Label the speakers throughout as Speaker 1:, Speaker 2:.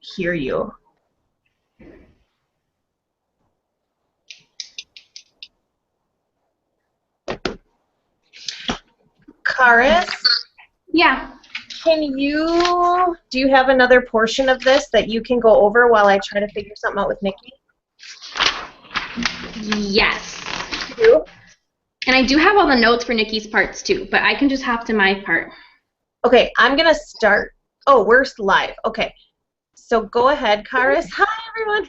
Speaker 1: hear you. Karis?
Speaker 2: Yeah.
Speaker 1: Do you have another portion of this that you can go over while I try to figure something out with Nikki?
Speaker 2: Yes.
Speaker 1: You?
Speaker 2: And I do have all the notes for Nikki's parts too, but I can just hop to my part.
Speaker 1: Okay, I'm going to start. Oh, we're live. Okay. So go ahead, Karis. Hi, everyone.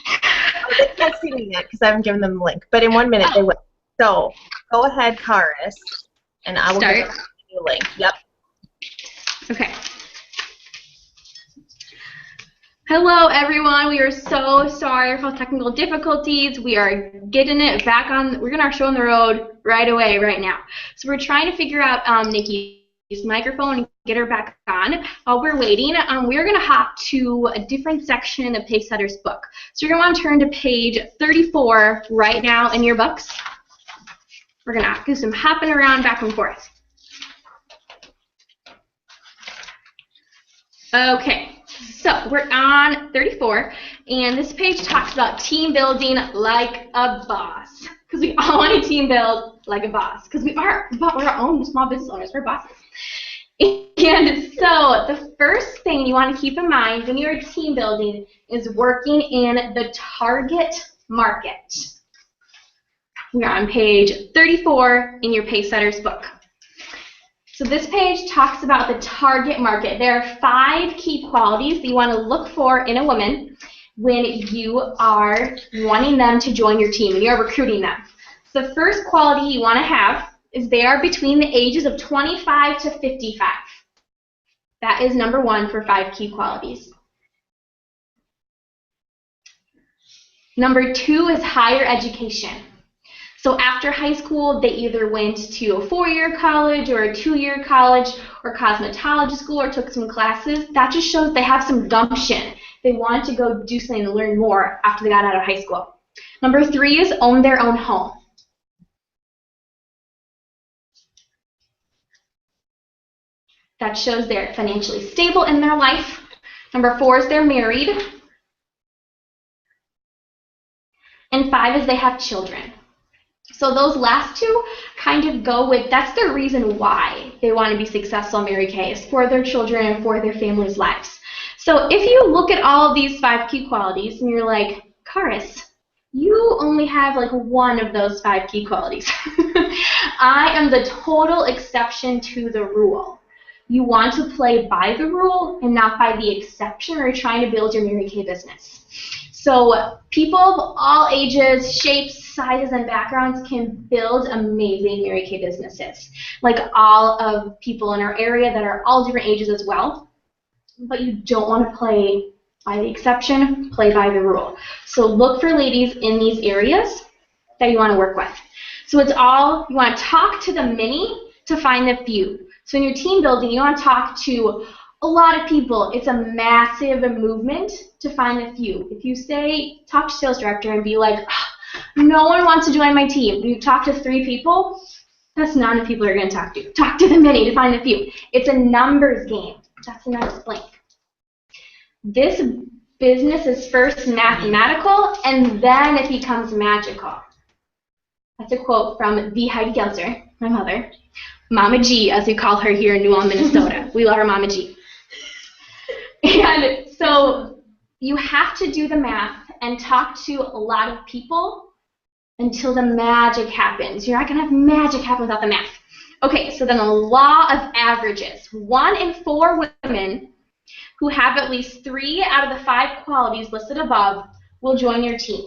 Speaker 1: Oh, they can't see me yet because I haven't given them the link, but in 1 minute they will. So go ahead, Karis, and I will give them the link. Yep.
Speaker 2: Okay. Hello, everyone. We are so sorry for technical difficulties. We are getting it back on. We're getting our show on the road right away, right now. So we're trying to figure out Nikki's microphone and get her back on. While we're waiting, we're going to hop to a different section in the Pacesetters book. So you're going to want to turn to page 34 right now in your books. We're going to do some hopping around back and forth. Okay, so we're on 34, and this page talks about team building like a boss. Because we all want to team build like a boss. Because we're our own small business owners, we're bosses. And so the first thing you want to keep in mind when you're team building is working in the target market. We're on page 34 in your Pacesetters book. So this page talks about the target market. There are 5 key qualities that you want to look for in a woman when you are wanting them to join your team and you're recruiting them. So the first quality you want to have is they are between the ages of 25 to 55. That is number 1 for 5 key qualities. Number 2 is higher education. So after high school, they either went to a 4-year college or a 2-year college or cosmetology school or took some classes. That just shows they have some gumption. They want to go do something and learn more after they got out of high school. Number 3 is own their own home. That shows they're financially stable in their life. Number 4 is they're married. And 5 is they have children. So those last 2 kind of go with, that's the reason why they want to be successful, Mary Kay, is for their children and for their family's lives. So if you look at all of these 5 key qualities and you're like, Karis, you only have like 1 of those 5 key qualities. I am the total exception to the rule. You want to play by the rule and not by the exception, or you're trying to build your Mary Kay business. So people of all ages, shapes, sizes, and backgrounds can build amazing Mary Kay businesses. Like all of people in our area that are all different ages as well. But you don't want to play by the exception, play by the rule. So look for ladies in these areas that you want to work with. So it's all, you want to talk to the many to find the few. So in your team building, you want to talk to a lot of people. It's a massive movement to find the few. If you say, talk to sales director and be like, oh, no one wants to join my team. You talk to 3 people, that's not enough people you're going to talk to. Talk to the many to find the few. It's a numbers game. That's the next blank. This business is first mathematical, and then it becomes magical. That's a quote from the Heidi Gelser, my mother. Mama G, as we call her here in New Ulm, Minnesota. We love her Mama G. And so you have to do the math and talk to a lot of people until the magic happens. You're not going to have magic happen without the math. Okay, so then the law of averages. 1 in 4 women who have at least 3 out of the 5 qualities listed above will join your team.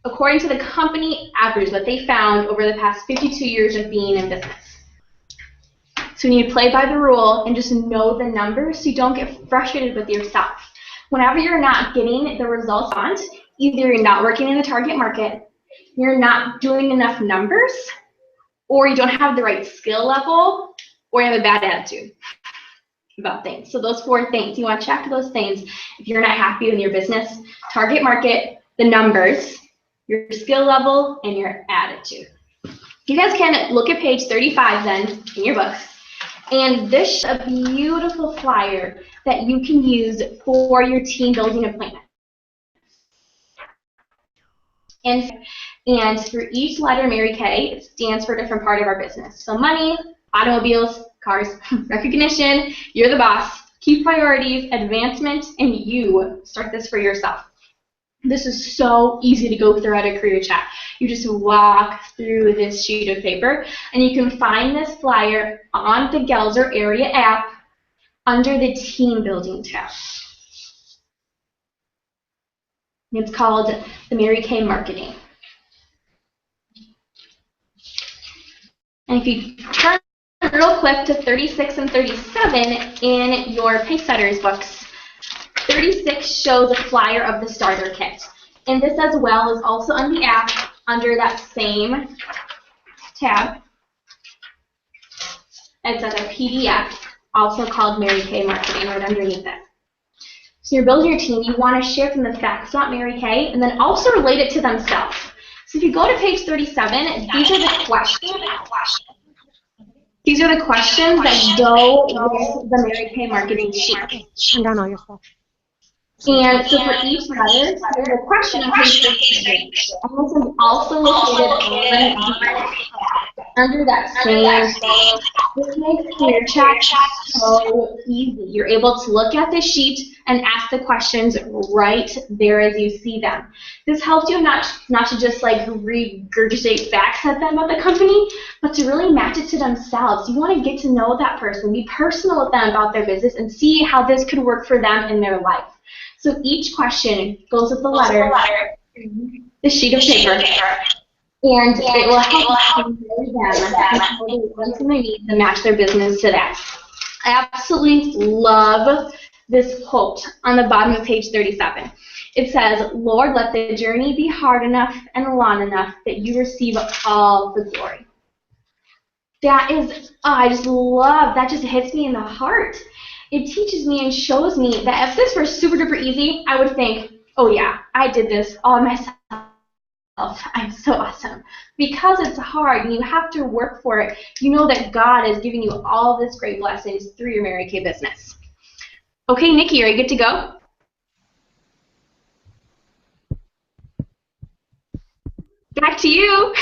Speaker 2: According to the company average that they found over the past 52 years of being in business. So you need to play by the rule and just know the numbers so you don't get frustrated with yourself. Whenever you're not getting the results you want, either you're not working in the target market, you're not doing enough numbers, or you don't have the right skill level, or you have a bad attitude about things. So those 4 things, you want to check those things if you're not happy with your business. Target market, the numbers, your skill level, and your attitude. You guys can look at page 35 then in your books And this is a beautiful flyer that you can use for your team building appointment. And for each letter, Mary Kay, it stands for a different part of our business. So money, automobiles, cars, recognition, you're the boss, key priorities, advancement, and you start this for yourself. This is so easy to go through at a career chat. You just walk through this sheet of paper, and you can find this flyer on the Gelzer Area app under the Team Building tab. It's called the Mary Kay Marketing. And if you turn real quick to 36 and 37 in your pacesetters books, 36 shows a flyer of the starter kit. And this as well is also on the app under that same tab. It's a PDF, also called Mary Kay Marketing, right underneath it. So you're building your team, you want to share from the facts about Mary Kay, and then also relate it to themselves. So if you go to page 37, these are the questions. These are the questions that go with the Mary Kay Marketing sheet.
Speaker 1: Turn down all your stuff.
Speaker 2: And so for each letter, there's a question on page 37. And this is also located under that same. This makes career chat so easy. You're able to look at the sheet and ask the questions right there as you see them. This helps you not to just like regurgitate facts at them about the company, but to really match it to themselves. You want to get to know that person, be personal with them about their business, and see how this could work for them in their life. So each question goes with the letter, the sheet of paper, and it will help them and they need to match their business to that. I absolutely love this quote on the bottom of page 37. It says, "Lord, let the journey be hard enough and long enough that you receive all the glory." That is, I just love, that just hits me in the heart. It teaches me and shows me that if this were super duper easy, I would think, oh yeah, I did this all myself. I'm so awesome. Because it's hard and you have to work for it, you know that God is giving you all this great blessings through your Mary Kay business. Okay, Nikki, are you good to go? Back to you.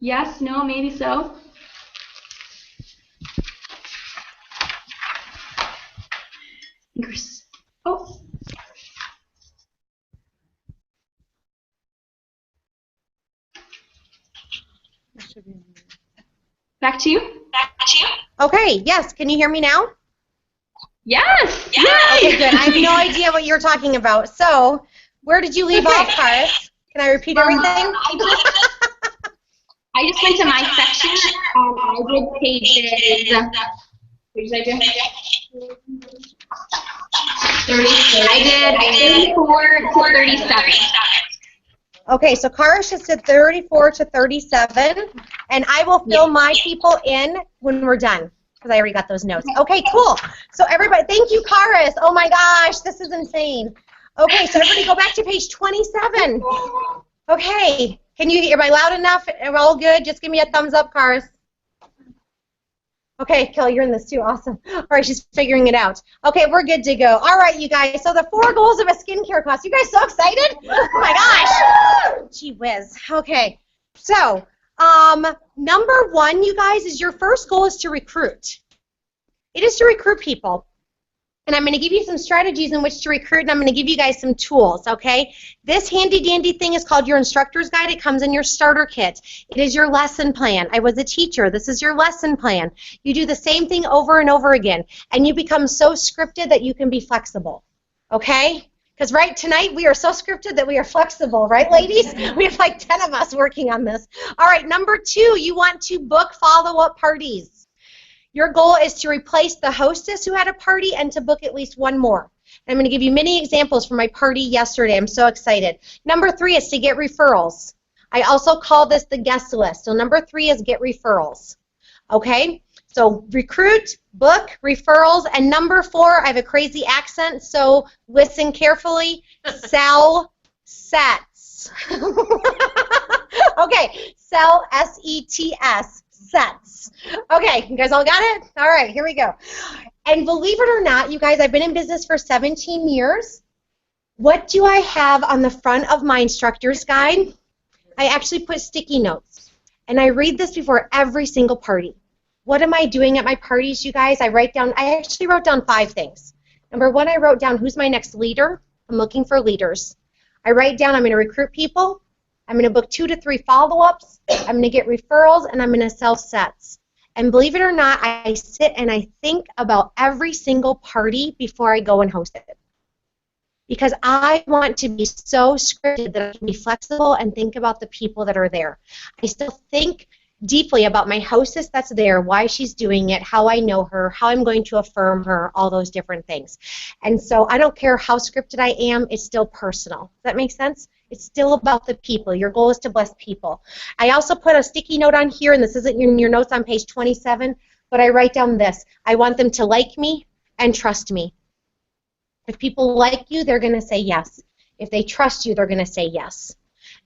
Speaker 2: Yes, no, maybe so. Oh. Back to you.
Speaker 1: Okay, yes. Can you hear me now?
Speaker 2: Yes.
Speaker 1: Yay! Okay, good. I have no idea what you were talking about. So, where did you leave off, Karis? Can I repeat everything?
Speaker 2: I just went to my section and I did pages. What did I do? 34. I did 34 to 37.
Speaker 1: Okay, so Karis just did 34 to 37, and I will fill my people in when we're done, because I already got those notes. Okay, cool. So everybody, thank you, Karis. Oh my gosh, this is insane. Okay, so everybody go back to page 27. Okay, am I loud enough? Am I all good? Just give me a thumbs up, Karis. Okay, Kelly, you're in this too. Awesome. All right, she's figuring it out. Okay, we're good to go. All right, you guys. So the 4 goals of a skincare class. You guys so excited? Oh my gosh. Gee whiz. Okay. So, number 1, you guys, is your first goal is to recruit. It is to recruit people. And I'm going to give you some strategies in which to recruit, and I'm going to give you guys some tools, okay? This handy-dandy thing is called your instructor's guide. It comes in your starter kit. It is your lesson plan. I was a teacher. This is your lesson plan. You do the same thing over and over again, and you become so scripted that you can be flexible, okay? Because tonight we are so scripted that we are flexible, right, ladies? We have like 10 of us working on this. All right, number 2, you want to book follow-up parties. Your goal is to replace the hostess who had a party and to book at least 1 more. I'm going to give you many examples from my party yesterday. I'm so excited. Number 3 is to get referrals. I also call this the guest list. So number 3 is get referrals. Okay? So recruit, book, referrals, and number 4, I have a crazy accent, so listen carefully, sell sets.
Speaker 3: Okay, sell, S-E-T-S, sets. Okay, you guys all got it? All right, here we go. And believe it or not, you guys, I've been in business for 17 years. What do I have on the front of my instructor's guide? I actually put sticky notes. And I read this before every single party. What am I doing at my parties, you guys? I actually wrote down 5 things. Number 1, I wrote down who's my next leader. I'm looking for leaders. I write down I'm going to recruit people. I'm going to book 2 to 3 follow-ups. I'm going to get referrals, and I'm going to sell sets. And believe it or not, I sit and I think about every single party before I go and host it. Because I want to be so scripted that I can be flexible and think about the people that are there. I still think deeply about my hostess that's there, why she's doing it, how I know her, how I'm going to affirm her, all those different things. And so I don't care how scripted I am, it's still personal. Does that make sense? It's still about the people. Your goal is to bless people. I also put a sticky note on here, and this isn't in your notes on page 27, but I write down this. I want them to like me and trust me. If people like you, they're going to say yes. If they trust you, they're going to say yes.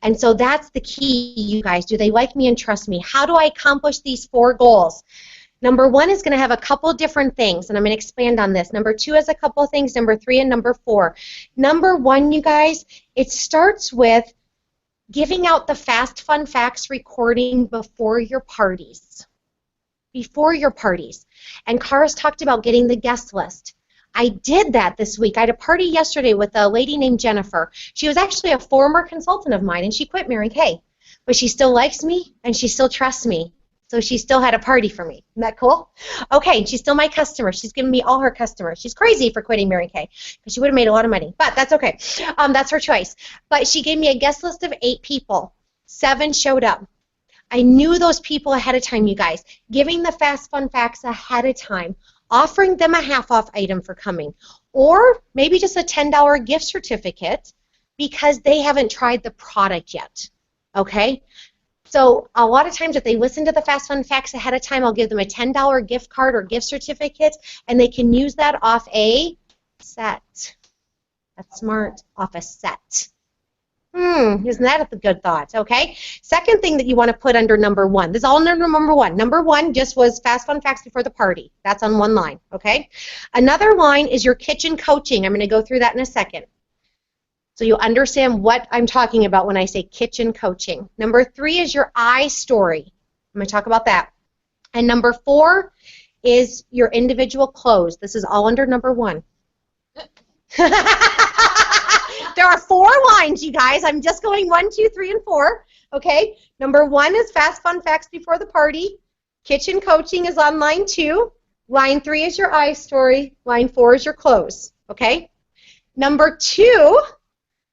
Speaker 3: And so that's the key, you guys. Do they like me and trust me? How do I accomplish these 4 goals? Number 1 is going to have a couple different things, and I'm going to expand on this. Number 2 has a couple of things. Number 3 and number 4. Number 1, you guys, it starts with giving out the Fast Fun Facts recording before your parties. Before your parties. And Kara's talked about getting the guest list. I did that this week. I had a party yesterday with a lady named Jennifer. She was actually a former consultant of mine, and she quit Mary Kay. But she still likes me, and she still trusts me. So she still had a party for me. Isn't that cool? Okay, she's still my customer. She's given me all her customers. She's crazy for quitting Mary Kay, because she would have made a lot of money. But that's okay. That's her choice. But she gave me a guest list of 8 people. 7 showed up. I knew those people ahead of time, you guys. Giving the Fast Fun Facts ahead of time. Offering them a half-off item for coming, or maybe just a $10 gift certificate because they haven't tried the product yet, okay? So a lot of times if they listen to the Fast Fun Facts ahead of time, I'll give them a $10 gift card or gift certificate, and they can use that off a set. That's smart, off a set. Isn't that a good thought? Okay. Second thing that you want to put under number 1. This is all under number 1. Number 1 just was Fast Fun Facts before the party. That's on 1 line. Okay. Another line is your kitchen coaching. I'm going to go through that in a second, so you'll understand what I'm talking about when I say kitchen coaching. Number 3 is your I story. I'm going to talk about that. And number 4 is your individual close. This is all under number 1. There are 4 lines, you guys. I'm just going 1, 2, 3, and 4. Okay. Number 1 is Fast Fun Facts before the party. Kitchen coaching is on line 2. Line 3 is your I story. Line 4 is your close. Okay. Number 2,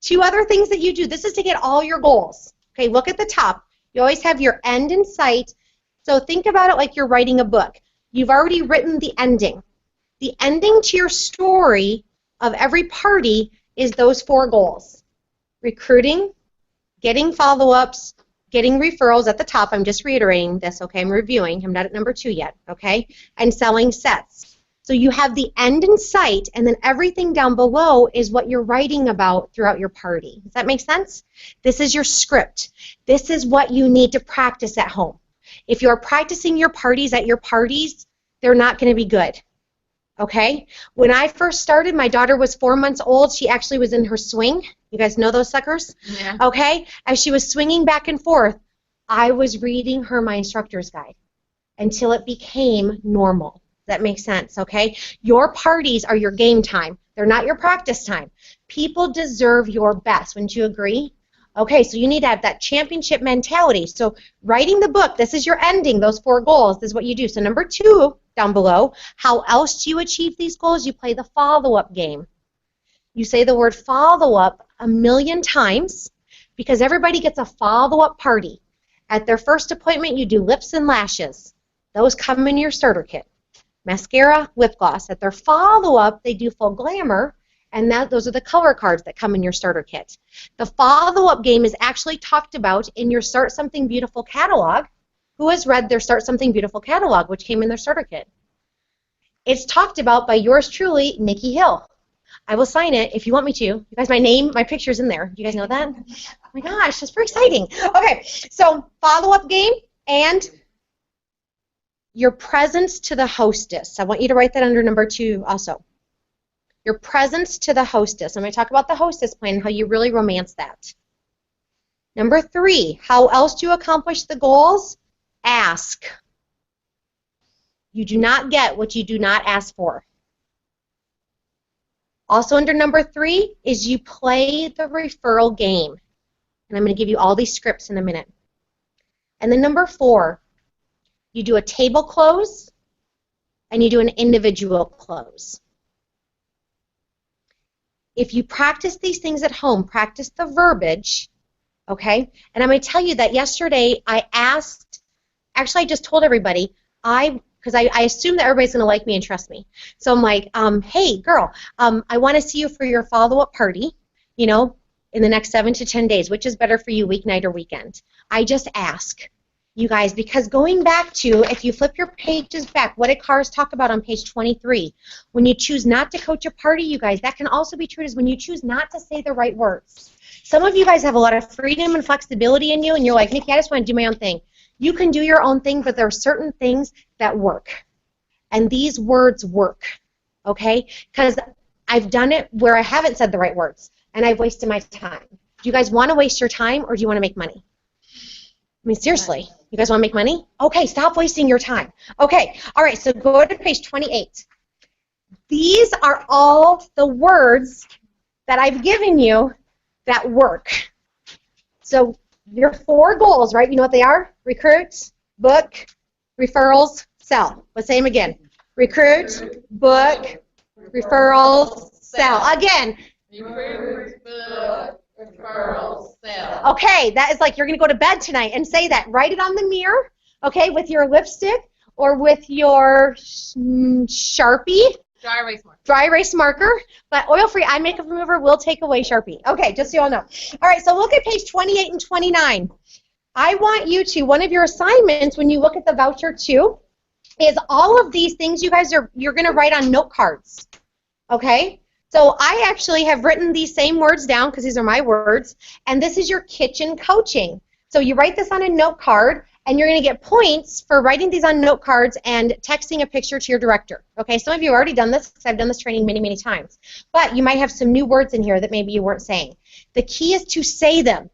Speaker 3: 2 other things that you do. This is to get all your goals. Okay. Look at the top. You always have your end in sight. So think about it like you're writing a book. You've already written the ending. The ending to your story of every party is those 4 goals. Recruiting, getting follow-ups, getting referrals at the top. I'm just reiterating this, okay? I'm reviewing. I'm not at number 2 yet, okay? And selling sets. So you have the end in sight, and then everything down below is what you're writing about throughout your party. Does that make sense? This is your script. This is what you need to practice at home. If you're practicing your parties at your parties, they're not going to be good. Okay? When I first started, my daughter was 4 months old. She actually was in her swing. You guys know those suckers? Yeah. Okay? As she was swinging back and forth, I was reading her my instructor's guide until it became normal. Does that make sense? Okay? Your parties are your game time. They're not your practice time. People deserve your best. Wouldn't you agree? Okay, so you need to have that championship mentality. So writing the book, this is your ending, those 4 goals. This is what you do. So number 2, down below, how else do you achieve these goals? You play the follow-up game. You say the word follow-up 1,000,000 times because everybody gets a follow-up party. At their first appointment, you do lips and lashes. Those come in your starter kit. Mascara, lip gloss. At their follow-up, they do full glamour, and those are the color cards that come in your starter kit. The follow-up game is actually talked about in your Start Something Beautiful catalog. Who has read their Start Something Beautiful catalog, which came in their starter kit? It's talked about by yours truly, Nikki Hill. I will sign it if you want me to. You guys, my picture's in there. Do you guys know that? Oh my gosh, that's pretty exciting. Okay, so follow-up game and your presence to the hostess. I want you to write that under number 2 also. Your presence to the hostess. I'm going to talk about the hostess plan and how you really romance that. Number 3, how else do you accomplish the goals? Ask. You do not get what you do not ask for. Also under number 3 is you play the referral game. And I'm going to give you all these scripts in a minute. And then number 4, you do a table close and you do an individual close. If you practice these things at home, practice the verbiage, okay? And I'm going to tell you that yesterday I asked, actually I just told everybody, because I assume that everybody's going to like me and trust me. So I'm like, hey, girl, I want to see you for your follow-up party, you know, in the next 7 to 10 days. Which is better for you, weeknight or weekend? I just ask you guys, because going back to, if you flip your pages back, what did Cars talk about on page 23? When you choose not to coach a party, you guys, that can also be true as when you choose not to say the right words. Some of you guys have a lot of freedom and flexibility in you, and you're like, Nikki, I just want to do my own thing. You can do your own thing, but there are certain things that work. And these words work, okay? Because I've done it where I haven't said the right words, and I've wasted my time. Do you guys want to waste your time, or do you want to make money? I mean, seriously, you guys want to make money? Okay, stop wasting your time. Okay, all right, so go to page 28. These are all the words that I've given you that work. So your 4 goals, right? You know what they are? Recruit, book, referrals, sell. Let's say them again. Recruit, book, referrals, sell. Again. Recruit, book, referrals, sell. Okay, that is like you're going to go to bed tonight and say that. Write it on the mirror, okay, with your lipstick or with your Sharpie. Dry erase marker, but oil-free eye makeup remover will take away Sharpie. Okay, just so you all know. All right, so look at page 28 and 29. I want you to, one of your assignments when you look at the voucher too, is all of these things you're going to write on note cards, okay? So I actually have written these same words down because these are my words, and this is your kitchen coaching. So you write this on a note card, and you're going to get points for writing these on note cards and texting a picture to your director. Okay, some of you have already done this because I've done this training many, many times. But you might have some new words in here that maybe you weren't saying. The key is to say them,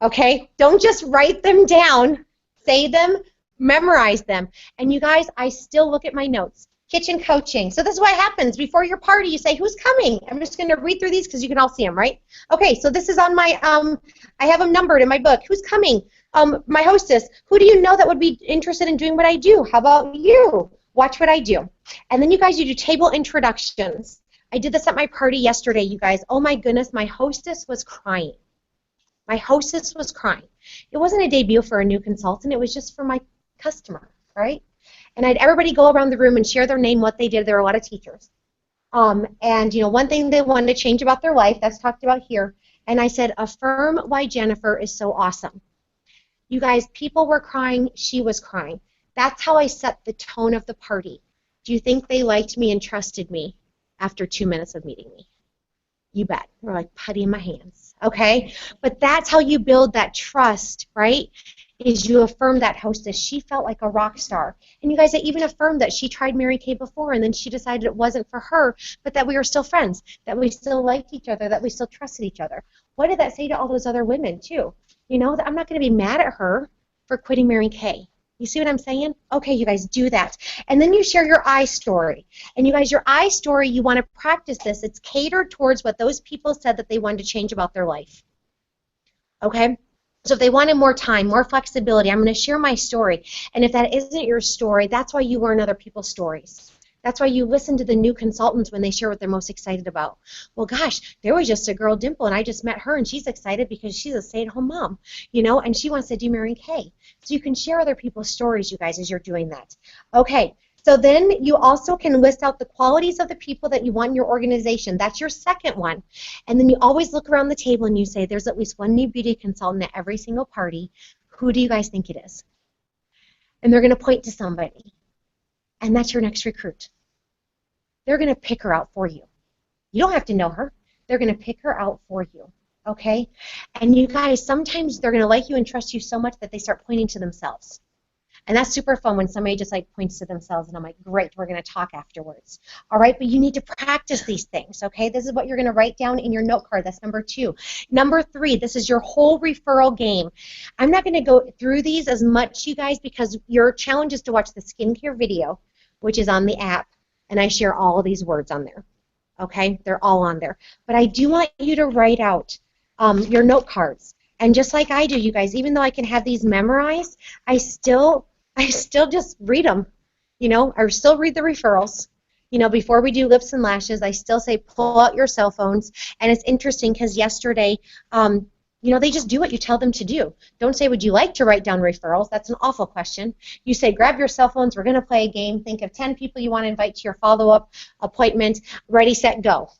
Speaker 3: okay? Don't just write them down. Say them, memorize them. And you guys, I still look at my notes. Kitchen coaching. So this is what happens. Before your party, you say, who's coming? I'm just going to read through these because you can all see them, right? Okay, so this is on my, I have them numbered in my book. Who's coming? My hostess. Who do you know that would be interested in doing what I do? How about you? Watch what I do. And then you guys, you do table introductions. I did this at my party yesterday, you guys. Oh my goodness, my hostess was crying. My hostess was crying. It wasn't a debut for a new consultant. It was just for my customer, right? And I had everybody go around the room and share their name, what they did. There were a lot of teachers. And, you know, one thing they wanted to change about their life, that's talked about here. And I said, affirm why Jennifer is so awesome. You guys, people were crying. She was crying. That's how I set the tone of the party. Do you think they liked me and trusted me after 2 minutes of meeting me? You bet. We're like putty in my hands, okay? But that's how you build that trust, right? Is you affirm that hostess. She felt like a rock star. And you guys, I even affirmed that she tried Mary Kay before and then she decided it wasn't for her, but that we were still friends, that we still liked each other, that we still trusted each other. What did that say to all those other women, too? You know, that I'm not going to be mad at her for quitting Mary Kay. You see what I'm saying? Okay, you guys, do that. And then you share your I story. And you guys, your I story, you want to practice this. It's catered towards what those people said that they wanted to change about their life. Okay? So if they wanted more time, more flexibility, I'm going to share my story. And if that isn't your story, that's why you learn other people's stories. That's why you listen to the new consultants when they share what they're most excited about. Well, gosh, there was just a girl, Dimple, and I just met her, and she's excited because she's a stay-at-home mom, you know, and she wants to do Mary Kay. So you can share other people's stories, you guys, as you're doing that. Okay, so then you also can list out the qualities of the people that you want in your organization. That's your second one. And then you always look around the table and you say, there's at least one new beauty consultant at every single party. Who do you guys think it is? And they're going to point to somebody. And that's your next recruit. They're going to pick her out for you. You don't have to know her. They're going to pick her out for you, okay? And you guys, sometimes they're going to like you and trust you so much that they start pointing to themselves. And that's super fun when somebody just like points to themselves and I'm like, great, we're going to talk afterwards. All right, but you need to practice these things, okay? This is what you're going to write down in your note card. That's number 2. Number 3, this is your whole referral game. I'm not going to go through these as much, you guys, because your challenge is to watch the skincare video, which is on the app, and I share all of these words on there, okay? They're all on there. But I do want you to write out your note cards. And just like I do, you guys, even though I can have these memorized, I still just read them, you know. I still read the referrals. You know, before we do lips and lashes, I still say pull out your cell phones. And it's interesting because yesterday, you know, they just do what you tell them to do. Don't say, would you like to write down referrals? That's an awful question. You say, grab your cell phones. We're going to play a game. Think of 10 people you want to invite to your follow-up appointment. Ready, set, go.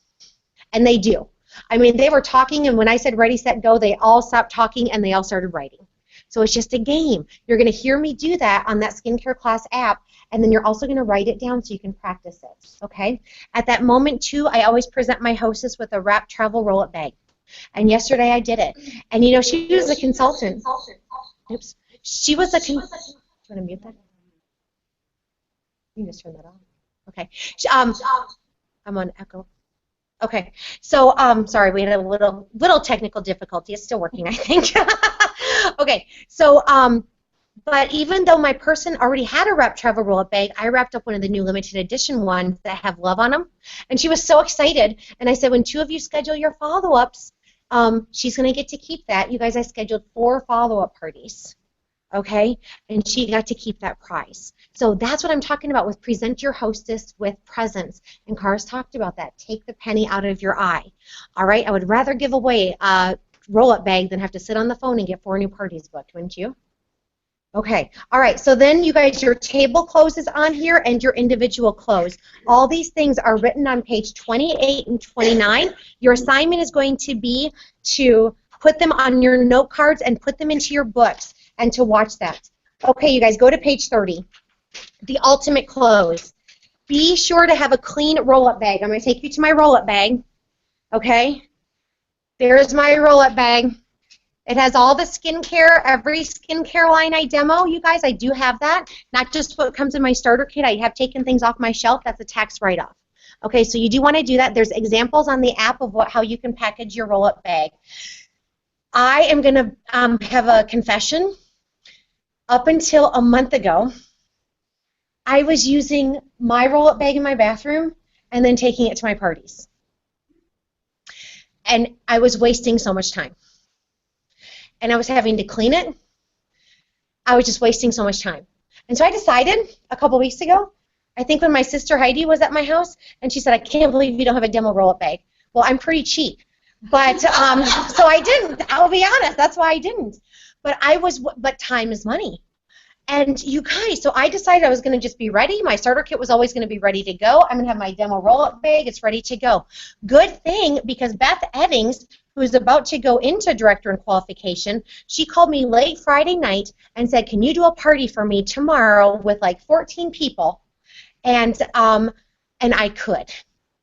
Speaker 3: And they do. I mean, they were talking, and when I said ready, set, go, they all stopped talking, and they all started writing. So it's just a game. You're going to hear me do that on that skincare class app, and then you're also going to write it down so you can practice it, okay? At that moment, too, I always present my hostess with a wrap travel roll-up bag. And yesterday I did it. And, you know, she was a consultant. Oops. She was a consultant. Do you want to mute that? You can just turn that on. Okay. I'm on echo. Okay. So, sorry, we had a little technical difficulty. It's still working, I think. Okay. So, but even though my person already had a wrap travel roll-up bag, I wrapped up one of the new limited edition ones that have love on them. And she was so excited. And I said, when 2 of you schedule your follow-ups, she's going to get to keep that. You guys, I scheduled 4 follow-up parties. Okay? And she got to keep that prize. So that's what I'm talking about with present your hostess with presents. And Cara's talked about that. Take the penny out of your eye. All right? I would rather give away a roll-up bag than have to sit on the phone and get 4 new parties booked, wouldn't you? Okay, all right, so then you guys, your table close is on here and your individual close. All these things are written on page 28 and 29. Your assignment is going to be to put them on your note cards and put them into your books and to watch that. Okay, you guys, go to page 30. The ultimate close. Be sure to have a clean roll-up bag. I'm going to take you to my roll-up bag, okay? There's my roll-up bag. It has all the skincare, every skincare line I demo, you guys. I do have that. Not just what comes in my starter kit. I have taken things off my shelf. That's a tax write-off. Okay, so you do want to do that. There's examples on the app of how you can package your roll-up bag. I am going to have a confession. Up until a month ago, I was using my roll-up bag in my bathroom and then taking it to my parties. And I was wasting so much time. And I was having to clean it. I was just wasting so much time. And so I decided a couple weeks ago, I think when my sister Heidi was at my house, and she said, I can't believe you don't have a demo roll-up bag. Well, I'm pretty cheap. But, so I didn't. I'll be honest. That's why I didn't. But time is money. And you guys, so I decided I was going to just be ready. My starter kit was always going to be ready to go. I'm going to have my demo roll-up bag. It's ready to go. Good thing, because Beth Eddings, who's about to go into director in qualification, she called me late Friday night and said, can you do a party for me tomorrow with like 14 people? And I could,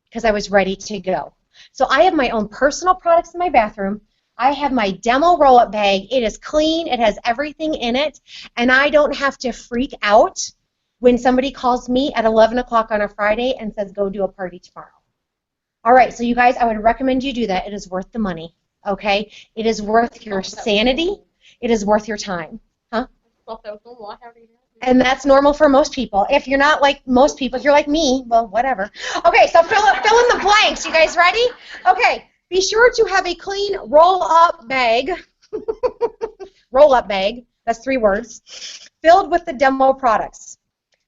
Speaker 3: because I was ready to go. So I have my own personal products in my bathroom. I have my demo roll-up bag. It is clean. It has everything in it. And I don't have to freak out when somebody calls me at 11 o'clock on a Friday and says, go do a party tomorrow. All right, so you guys, I would recommend you do that. It is worth the money, okay? It is worth your sanity. It is worth your time. Huh? And that's normal for most people. If you're not like most people, if you're like me, well, whatever. Okay, so fill in the blanks. You guys ready? Okay. Be sure to have a clean roll-up bag, roll-up bag, that's 3 words, filled with the demo products.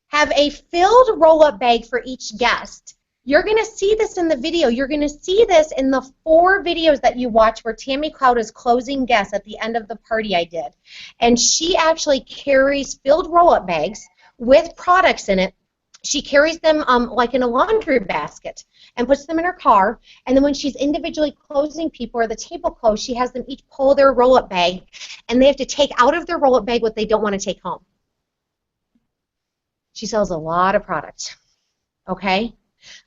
Speaker 3: Have a filled roll-up bag for each guest. You're going to see this in the video. You're going to see this in the 4 videos that you watch where Tammy Cloud is closing guests at the end of the party I did. And she actually carries filled roll-up bags with products in it. She carries them like in a laundry basket and puts them in her car. And then when she's individually closing people or the table close, she has them each pull their roll-up bag, and they have to take out of their roll-up bag what they don't want to take home. She sells a lot of product, okay?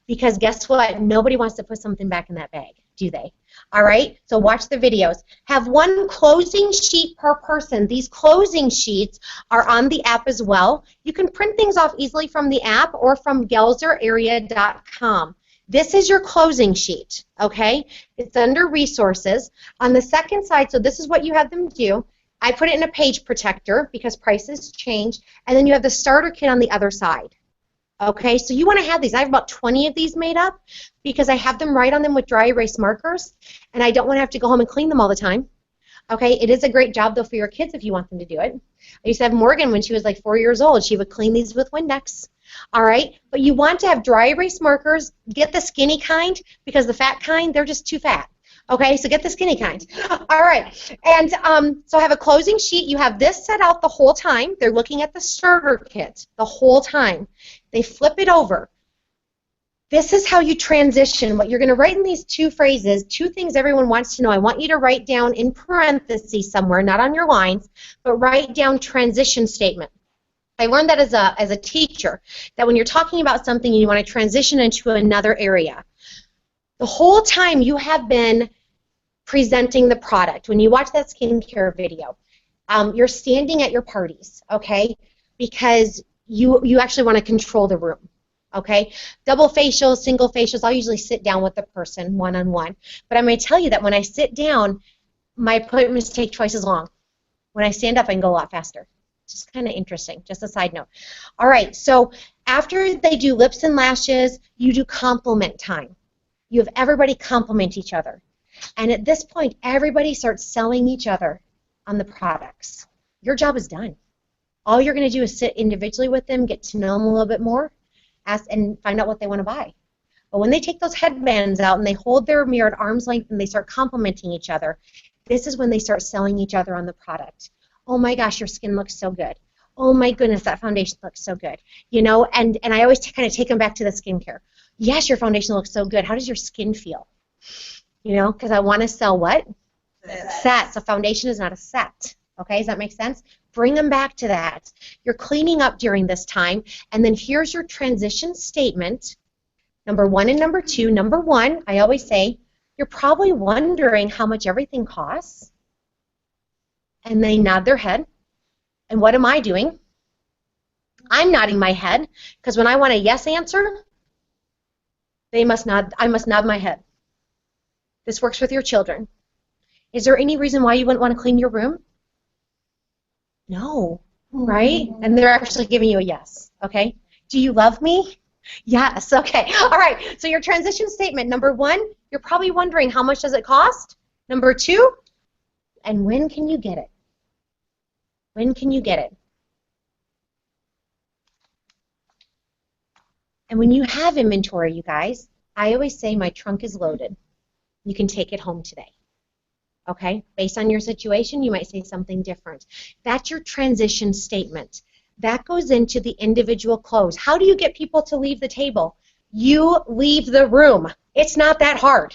Speaker 3: Because guess what? Nobody wants to put something back in that bag, do they? All right, so watch the videos. Have one closing sheet per person. These closing sheets are on the app as well. You can print things off easily from the app or from gelzerarea.com. This is your closing sheet, okay? It's under resources. On the second side, so this is what you have them do. I put it in a page protector because prices change, and then you have the starter kit on the other side. Okay, so you want to have these. I have about 20 of these made up because I have them write on them with dry erase markers, and I don't want to have to go home and clean them all the time. Okay, it is a great job, though, for your kids if you want them to do it. I used to have Morgan when she was like 4 years old. She would clean these with Windex. All right, but you want to have dry erase markers. Get the skinny kind because the fat kind, they're just too fat. Okay, so get the skinny kind. All right, and so have a closing sheet. You have this set out the whole time. They're looking at the starter kit the whole time. They flip it over. This is how you transition. What you're going to write in these two phrases, two things everyone wants to know. I want you to write down in parentheses somewhere, not on your lines, but write down transition statement. I learned that as a teacher, that when you're talking about something and you want to transition into another area, the whole time you have been presenting the product. When you watch that skincare video, you're standing at your parties, okay, because you actually want to control the room, okay? Double facials, single facials, I'll usually sit down with the person one-on-one. But I'm going to tell you that when I sit down, my appointments take twice as long. When I stand up, I can go a lot faster. It's just kind of interesting, just a side note. All right, so after they do lips and lashes, you do compliment time. You have everybody compliment each other. And at this point, everybody starts selling each other on the products. Your job is done. All you're going to do is sit individually with them, get to know them a little bit more, ask and find out what they want to buy. But when they take those headbands out and they hold their mirror at arm's length and they start complimenting each other, this is when they start selling each other on the product. Oh my gosh, your skin looks so good. Oh my goodness, that foundation looks so good. You know, and I always kind of take them back to the skincare. Yes, your foundation looks so good. How does your skin feel? You know, because I want to sell what? Sets. A foundation is not a set. Okay, does that make sense? Bring them back to that. You're cleaning up during this time, and then here's your transition statement. Number one and number two. Number one, I always say, you're probably wondering how much everything costs. And they nod their head. And what am I doing? I'm nodding my head, because when I want a yes answer, they must nod. I must nod my head. This works with your children. Is there any reason why you wouldn't want to clean your room? No, right? And they're actually giving you a yes, okay? Do you love me? Yes, okay. All right, so your transition statement, number one, you're probably wondering how much does it cost? Number two, and when can you get it? When can you get it? And when you have inventory, you guys, I always say my trunk is loaded. You can take it home today. Okay? Based on your situation, you might say something different. That's your transition statement. That goes into the individual close. How do you get people to leave the table? You leave the room. It's not that hard.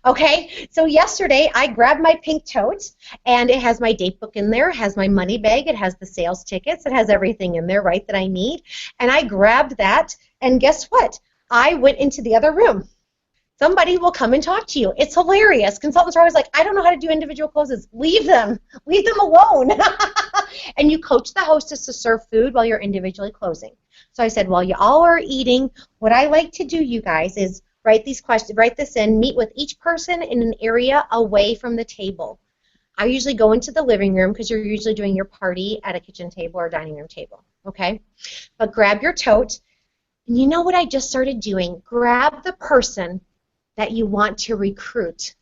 Speaker 3: Okay? So yesterday, I grabbed my pink tote, and it has my date book in there, it has my money bag, it has the sales tickets, it has everything in there, right, that I need. And I grabbed that, and guess what? I went into the other room. Somebody will come and talk to you. It's hilarious. Consultants are always like, I don't know how to do individual closes. Leave them. Leave them alone. And you coach the hostess to serve food while you're individually closing. So I said, while you all are eating, what I like to do, you guys, is write these questions, write this in, meet with each person in an area away from the table. I usually go into the living room because you're usually doing your party at a kitchen table or dining room table, okay? But grab your tote, and you know what I just started doing? Grab the person that you want to recruit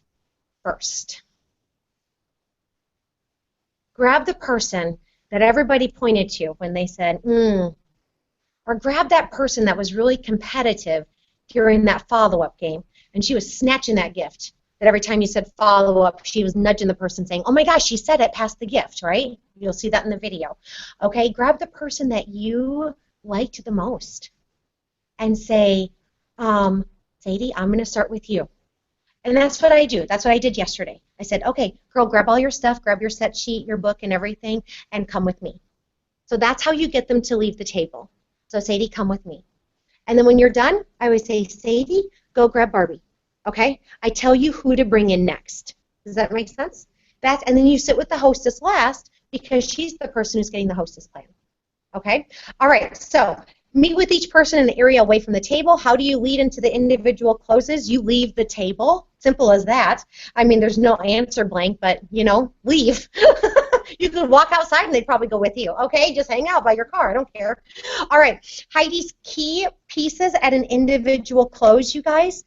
Speaker 3: first. Grab the person that everybody pointed to when they said, or grab that person that was really competitive during that follow-up game, and she was snatching that gift. That every time you said follow-up, she was nudging the person saying, oh my gosh, she said it, pass the gift, right? You'll see that in the video. Okay, grab the person that you liked the most and say, Sadie, I'm going to start with you. And that's what I do. That's what I did yesterday. I said, okay, girl, grab all your stuff, grab your set sheet, your book, and everything, and come with me. So that's how you get them to leave the table. So Sadie, come with me. And then when you're done, I always say, Sadie, go grab Barbie. Okay? I tell you who to bring in next. Does that make sense? And then you sit with the hostess last because she's the person who's getting the hostess plan. Okay? All right, so meet with each person in an area away from the table. How do you lead into the individual closes? You leave the table. Simple as that. I mean, there's no answer blank, but, you know, leave. You could walk outside and they'd probably go with you. Okay, just hang out by your car. I don't care. All right, Heidi's key pieces at an individual close, you guys.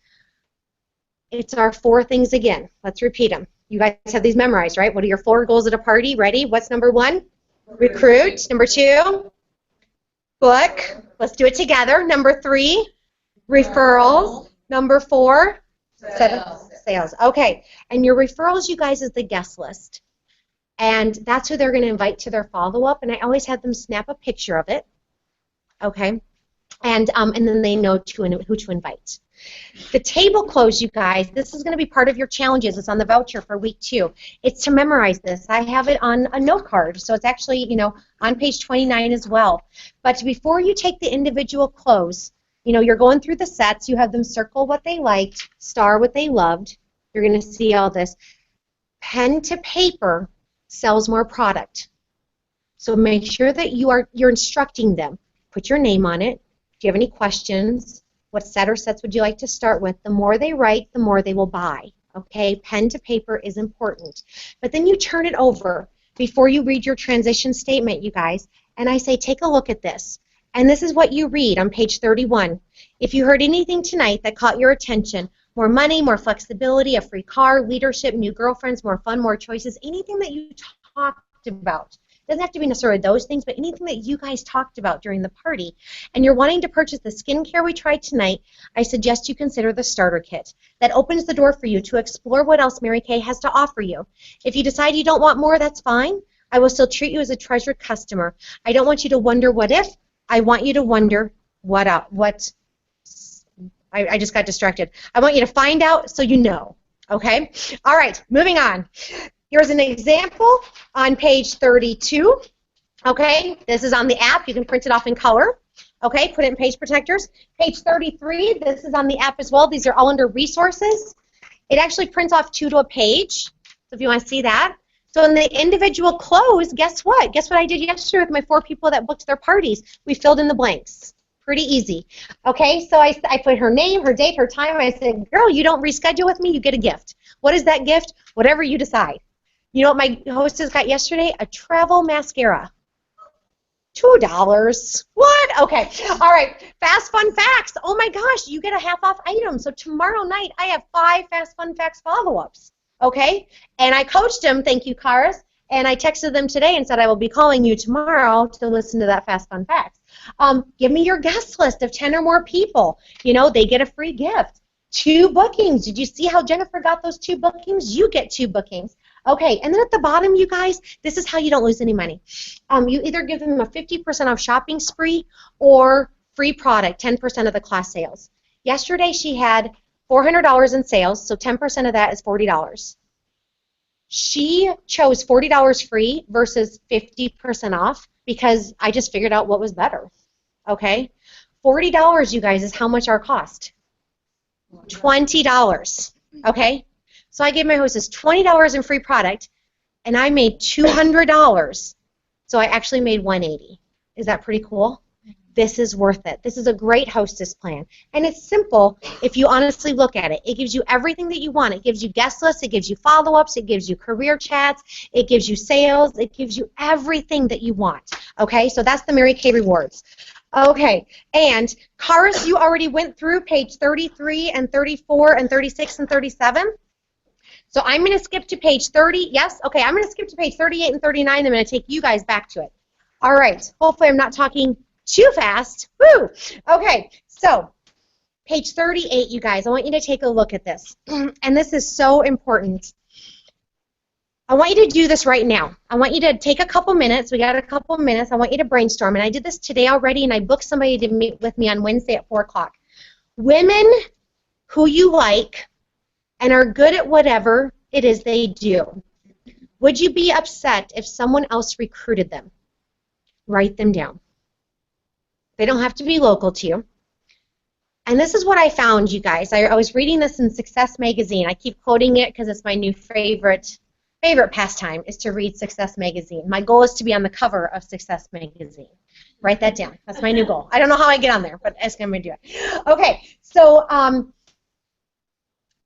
Speaker 3: It's our 4 things again. Let's repeat them. You guys have these memorized, right? What are your 4 goals at a party? Ready? What's number 1? Recruit. Number 2, book. Let's do it together. Number 3, referrals. Number 4, sales. Okay, and your referrals, you guys, is the guest list. And that's who they're going to invite to their follow-up, and I always have them snap a picture of it, okay? And then they know who to invite. The table close, you guys, this is going to be part of your challenges. It's on the voucher for week 2. It's to memorize this. I have it on a note card, so it's actually, you know, on page 29 as well. But before you take the individual close, you know, you're going through the sets. You have them circle what they liked, star what they loved. You're going to see all this. Pen to paper sells more product. So make sure that you're instructing them. Put your name on it. Do you have any questions? What set or sets would you like to start with? The more they write, the more they will buy. Okay, pen to paper is important. But then you turn it over before you read your transition statement, you guys, and I say, take a look at this. And this is what you read on page 31. If you heard anything tonight that caught your attention, more money, more flexibility, a free car, leadership, new girlfriends, more fun, more choices, anything that you talked about. It doesn't have to be necessarily those things, but anything that you guys talked about during the party, and you're wanting to purchase the skincare we tried tonight, I suggest you consider the starter kit. That opens the door for you to explore what else Mary Kay has to offer you. If you decide you don't want more, that's fine. I will still treat you as a treasured customer. I don't want you to wonder what if. I want you to wonder I just got distracted. I want you to find out so you know. Okay? All right, moving on. Here's an example on page 32. Okay, this is on the app. You can print it off in color. Okay, put it in page protectors. Page 33, this is on the app as well. These are all under resources. It actually prints off 2 to a page, so if you want to see that. So in the individual close, guess what? Guess what I did yesterday with my 4 people that booked their parties? We filled in the blanks. Pretty easy. Okay, so I put her name, her date, her time. I said, girl, you don't reschedule with me, you get a gift. What is that gift? Whatever you decide. You know what my hostess got yesterday? A travel mascara. $2. What? Okay. All right. Fast Fun Facts. Oh my gosh, you get a half-off item. So tomorrow night I have 5 Fast Fun Facts follow-ups. Okay? And I coached them, thank you, Karis, and I texted them today and said I will be calling you tomorrow to listen to that Fast Fun Facts. Give me your guest list of 10 or more people. You know, they get a free gift. 2 bookings. Did you see how Jennifer got those 2 bookings? You get 2 bookings. Okay, and then at the bottom, you guys, this is how you don't lose any money. You either give them a 50% off shopping spree or free product, 10% of the class sales. Yesterday, she had $400 in sales, so 10% of that is $40. She chose $40 free versus 50% off because I just figured out what was better. Okay? $40, you guys, is how much our cost. $20. Okay? So I gave my hostess $20 in free product, and I made $200. So I actually made $180. Is that pretty cool? This is worth it. This is a great hostess plan. And it's simple if you honestly look at it. It gives you everything that you want. It gives you guest lists. It gives you follow-ups. It gives you career chats. It gives you sales. It gives you everything that you want. Okay? So that's the Mary Kay Rewards. Okay, and Karis, you already went through page 33 and 34 and 36 and 37. So I'm going to skip to page 30. Yes? Okay, I'm going to skip to page 38 and 39. I'm going to take you guys back to it. All right. Hopefully I'm not talking too fast. Woo! Okay, so page 38, you guys, I want you to take a look at this. And this is so important. I want you to do this right now. I want you to take a couple minutes. We got a couple minutes. I want you to brainstorm. And I did this today already, and I booked somebody to meet with me on Wednesday at 4 o'clock. Women who you like and are good at whatever it is they do. Would you be upset if someone else recruited them? Write them down. They don't have to be local to you. And this is what I found, you guys. I was reading this in Success Magazine. I keep quoting it because it's my new favorite pastime is to read Success Magazine. My goal is to be on the cover of Success Magazine. Write that down. That's my new goal. I don't know how I get on there, but I'm going to do it. Okay, so,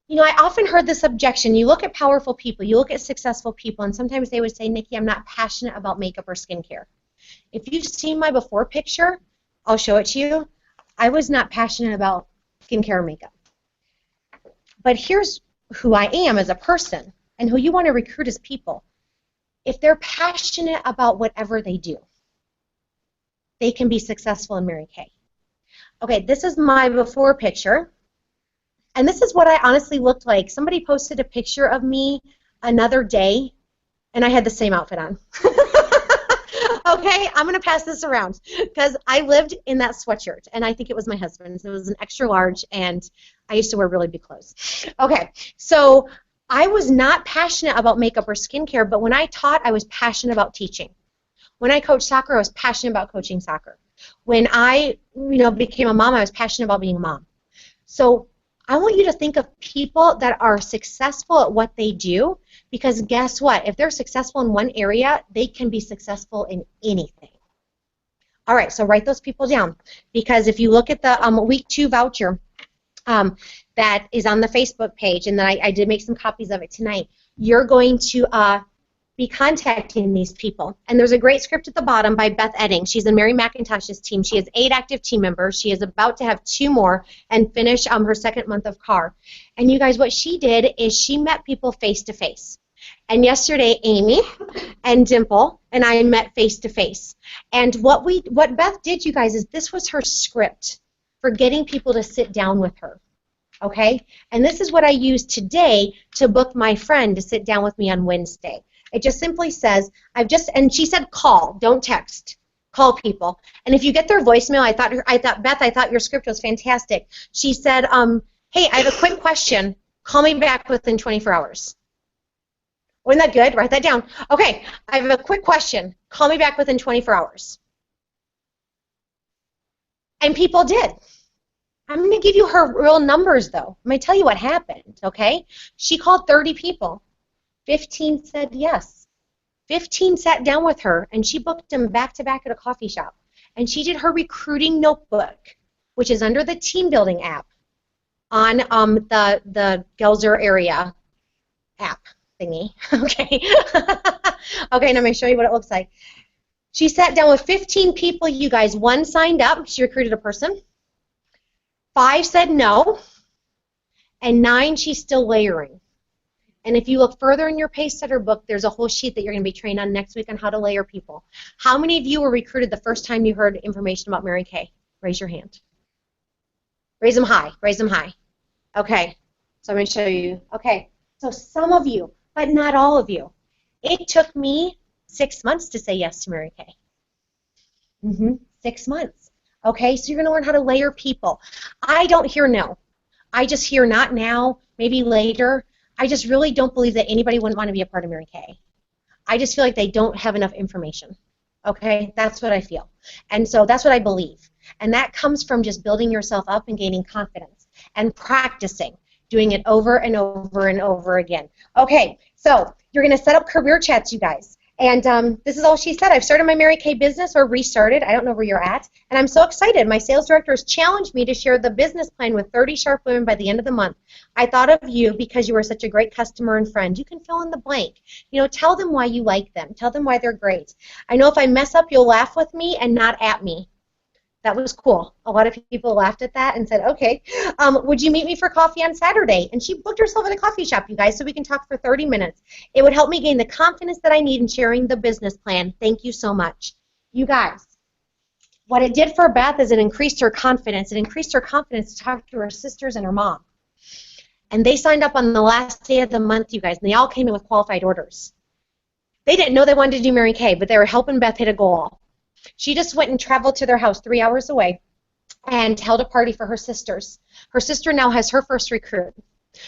Speaker 3: you know, I often heard this objection. You look at powerful people, you look at successful people, and sometimes they would say, Nikki, I'm not passionate about makeup or skincare. If you've seen my before picture, I'll show it to you. I was not passionate about skincare or makeup. But here's who I am as a person and who you want to recruit as people. If they're passionate about whatever they do, they can be successful in Mary Kay. Okay, this is my before picture. And this is what I honestly looked like. Somebody posted a picture of me another day, and I had the same outfit on. Okay, I'm going to pass this around because I lived in that sweatshirt, and I think it was my husband's. It was an extra large, and I used to wear really big clothes. Okay, so I was not passionate about makeup or skincare, but when I taught, I was passionate about teaching. When I coached soccer, I was passionate about coaching soccer. When I, became a mom, I was passionate about being a mom. So I want you to think of people that are successful at what they do, because guess what? If they're successful in one area, they can be successful in anything. All right, so write those people down, because if you look at the week 2 voucher that is on the Facebook page, and then I did make some copies of it tonight, you're going to be contacting these people. And there's a great script at the bottom by Beth Edding. She's in Mary McIntosh's team. She has 8 active team members. She is about to have 2 more and finish her second month of CAR. And you guys, what she did is she met people face to face. And yesterday, Amy and Dimple and I met face to face. And what Beth did, you guys, is this was her script for getting people to sit down with her. Okay? And this is what I used today to book my friend to sit down with me on Wednesday. It just simply says, and she said call, don't text. Call people. And if you get their voicemail, Beth, I thought your script was fantastic. She said, hey, I have a quick question. Call me back within 24 hours. Wasn't that good? Write that down. Okay, I have a quick question. Call me back within 24 hours. And people did. I'm going to give you her real numbers, though. I'm going to tell you what happened, okay? She called 30 people. 15 said yes. 15 sat down with her, and she booked them back-to-back at a coffee shop. And she did her recruiting notebook, which is under the team building app on the Gelzer area app thingy. Okay. Okay, now I'm going to show you what it looks like. She sat down with 15 people, you guys. 1 signed up. She recruited a person. 5 said no. And 9, she's still layering. And if you look further in your pace setter book, there's a whole sheet that you're going to be trained on next week on how to layer people. How many of you were recruited the first time you heard information about Mary Kay? Raise your hand. Raise them high. Raise them high. Okay. So I'm going to show you. Okay. So some of you, but not all of you. It took me 6 months to say yes to Mary Kay. 6 months. Okay. So you're going to learn how to layer people. I don't hear no. I just hear not now, maybe later. I just really don't believe that anybody wouldn't want to be a part of Mary Kay. I just feel like they don't have enough information. Okay? That's what I feel. And so that's what I believe. And that comes from just building yourself up and gaining confidence and practicing, doing it over and over and over again. Okay, so you're going to set up career chats, you guys. And this is all she said. I've started my Mary Kay business, or restarted. I don't know where you're at. And I'm so excited. My sales director has challenged me to share the business plan with 30 sharp women by the end of the month. I thought of you because you were such a great customer and friend. You can fill in the blank. Tell them why you like them. Tell them why they're great. I know if I mess up, you'll laugh with me and not at me. That was cool. A lot of people laughed at that and said, okay, would you meet me for coffee on Saturday? And she booked herself at a coffee shop, you guys, so we can talk for 30 minutes. It would help me gain the confidence that I need in sharing the business plan. Thank you so much. You guys, what it did for Beth is it increased her confidence. It increased her confidence to talk to her sisters and her mom. And they signed up on the last day of the month, you guys, and they all came in with qualified orders. They didn't know they wanted to do Mary Kay, but they were helping Beth hit a goal. She just went and traveled to their house 3 hours away and held a party for her sisters. Her sister now has her first recruit.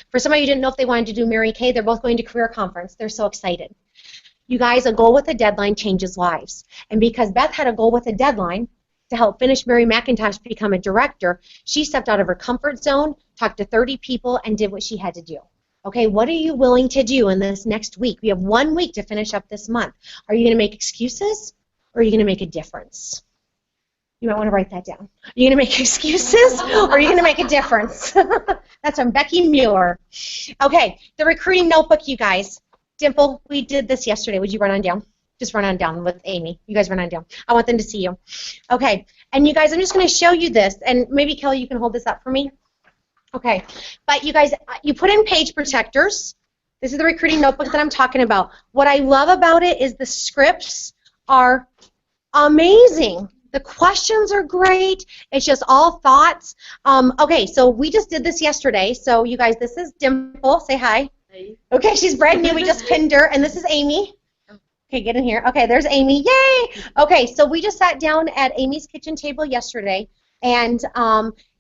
Speaker 3: For some of you who didn't know if they wanted to do Mary Kay, they're both going to career conference. They're so excited. You guys, a goal with a deadline changes lives. And because Beth had a goal with a deadline, to help finish Mary McIntosh become a director, she stepped out of her comfort zone, talked to 30 people, and did what she had to do. Okay, what are you willing to do in this next week? We have 1 week to finish up this month. Are you going to make excuses, or are you going to make a difference? You might want to write that down. Are you going to make excuses, or are you going to make a difference? That's from Becky Muir. Okay, the recruiting notebook, you guys. Dimple, we did this yesterday. Would you run on down? Just run on down with Amy. You guys run on down. I want them to see you. Okay, and you guys, I'm just going to show you this, and maybe, Kelly, you can hold this up for me. Okay, but you guys, you put in page protectors. This is the recruiting notebook that I'm talking about. What I love about it is the scripts are amazing. The questions are great. It's just all thoughts. Okay, so we just did this yesterday. So you guys, this is Dimple. Say hi.
Speaker 4: Hey.
Speaker 3: Okay, she's brand new. We just pinned her. And this is Amy. Okay, get in here. Okay, there's Amy. Yay! Okay, so we just sat down at Amy's kitchen table yesterday. And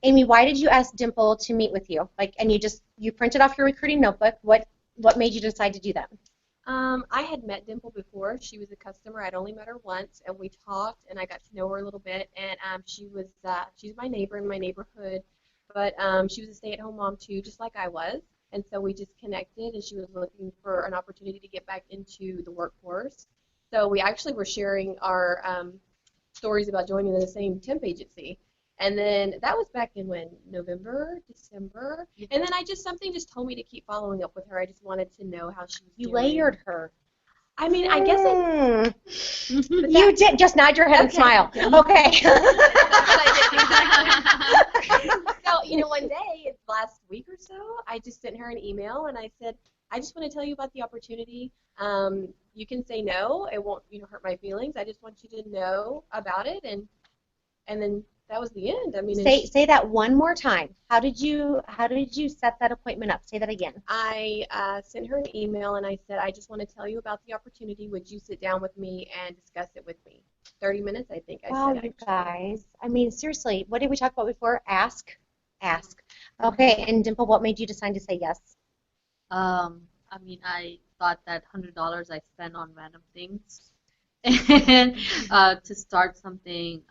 Speaker 3: Amy, why did you ask Dimple to meet with you? Like, and you printed off your recruiting notebook. What made you decide to do that?
Speaker 4: I had met Dimple before. She was a customer. I'd only met her once, and we talked, and I got to know her a little bit. And she's my neighbor in my neighborhood, but she was a stay-at-home mom too, just like I was. And so we just connected, and she was looking for an opportunity to get back into the workforce. So we actually were sharing our stories about joining the same temp agency. And then that was back in when? November, December? And then something just told me to keep following up with her. I just wanted to know how she was doing.
Speaker 3: You layered her.
Speaker 4: I mean, I guess
Speaker 3: You did. Just nod your head and smile. Okay.
Speaker 4: So, one day, last week or so, I just sent her an email, and I said, I just want to tell you about the opportunity. You can say no. It won't, hurt my feelings. I just want you to know about it, and then that was the end. I mean,
Speaker 3: say that one more time. How did you set that appointment up? Say that again.
Speaker 4: I sent her an email, and I said, I just want to tell you about the opportunity. Would you sit down with me and discuss it with me? 30 minutes, I think I said.
Speaker 3: Wow, you guys. I mean, seriously, what did we talk about before? Ask. Okay, and Dimple, what made you decide to say yes?
Speaker 5: I mean, I thought that $100 I spent on random things, and to start something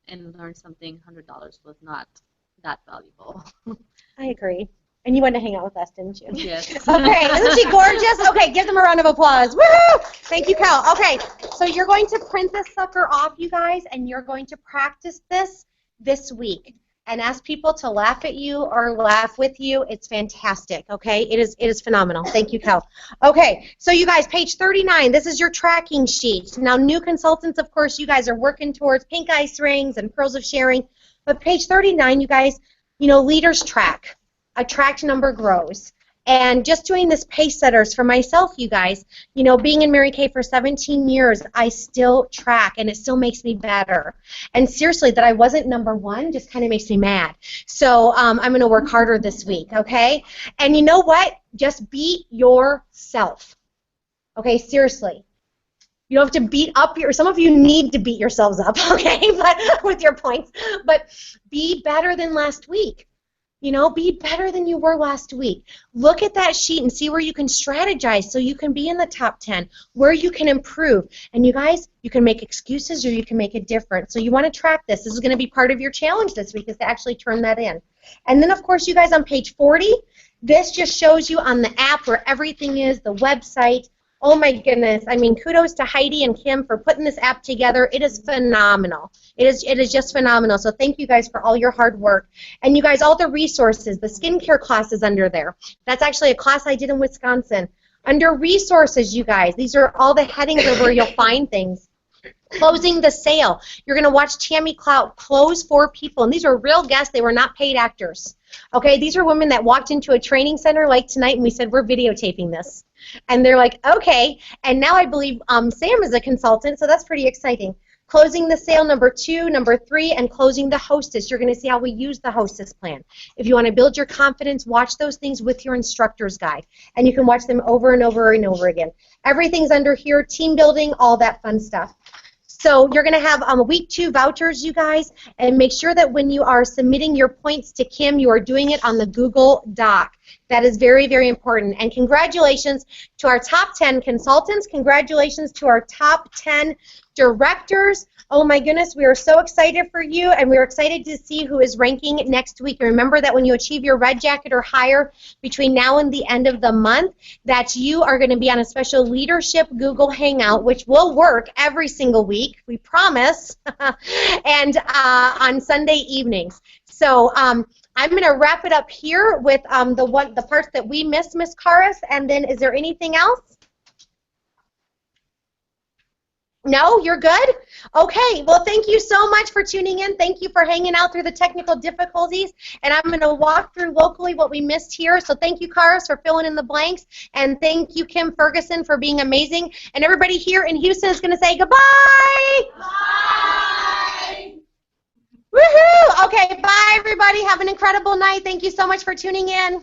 Speaker 5: and learn something, $100 was not that valuable.
Speaker 3: I agree. And you wanted to hang out with us, didn't you?
Speaker 5: Yes.
Speaker 3: Okay, isn't she gorgeous? Okay, give them a round of applause. Woo! Thank you, Cal. Okay, so you're going to print this sucker off, you guys, and you're going to practice this week. And ask people to laugh at you or laugh with you. It's fantastic, okay? It is phenomenal. Thank you, Cal. Okay, so you guys, page 39, this is your tracking sheet. Now, new consultants, of course, you guys are working towards pink ice rings and pearls of sharing. But page 39, you guys, leaders track. A tracked number grows. And just doing this pace setters for myself, you guys, being in Mary Kay for 17 years, I still track, and it still makes me better. And seriously, that I wasn't number one just kind of makes me mad. So I'm going to work harder this week, okay? And you know what? Just beat yourself. Okay, seriously. You don't have to beat up some of you need to beat yourselves up, okay, but with your points. But be better than last week. Be better than you were last week. Look at that sheet and see where you can strategize so you can be in the top 10, where you can improve. And you guys, you can make excuses or you can make a difference. So you want to track this. This is going to be part of your challenge this week, is to actually turn that in. And then, of course, you guys, on page 40, this just shows you on the app where everything is, the website. Oh my goodness, I mean, kudos to Heidi and Kim for putting this app together. It is phenomenal. It is just phenomenal. So thank you guys for all your hard work. And you guys, all the resources, the skincare class is under there. That's actually a class I did in Wisconsin. Under resources, you guys, these are all the headings of where you'll find things. Closing the sale. You're going to watch Tammy Clout close 4 people. And these are real guests. They were not paid actors. Okay, these are women that walked into a training center like tonight, and we said, we're videotaping this. And they're like, okay. And now I believe Sam is a consultant, so that's pretty exciting. Closing the sale, number 2, number 3, and closing the hostess. You're going to see how we use the hostess plan. If you want to build your confidence, watch those things with your instructor's guide. And you can watch them over and over and over again. Everything's under here, team building, all that fun stuff. So you're going to have week 2 vouchers, you guys, and make sure that when you are submitting your points to Kim, you are doing it on the Google Doc. That is very, very important. And congratulations to our top 10 consultants. Congratulations to our top 10 directors. Oh my goodness, we are so excited for you, and we're excited to see who is ranking next week. Remember that when you achieve your red jacket or higher between now and the end of the month, that you are going to be on a special leadership Google Hangout, which will work every single week, we promise, and on Sunday evenings. So I'm going to wrap it up here with the parts that we missed, Miss Karis, and then is there anything else? No, you're good? Okay, well, thank you so much for tuning in. Thank you for hanging out through the technical difficulties. And I'm going to walk through locally what we missed here. So thank you, Karis, for filling in the blanks. And thank you, Kim Ferguson, for being amazing. And everybody here in Houston is going to say goodbye. Bye. Woohoo! Okay, bye, everybody. Have an incredible night. Thank you so much for tuning in.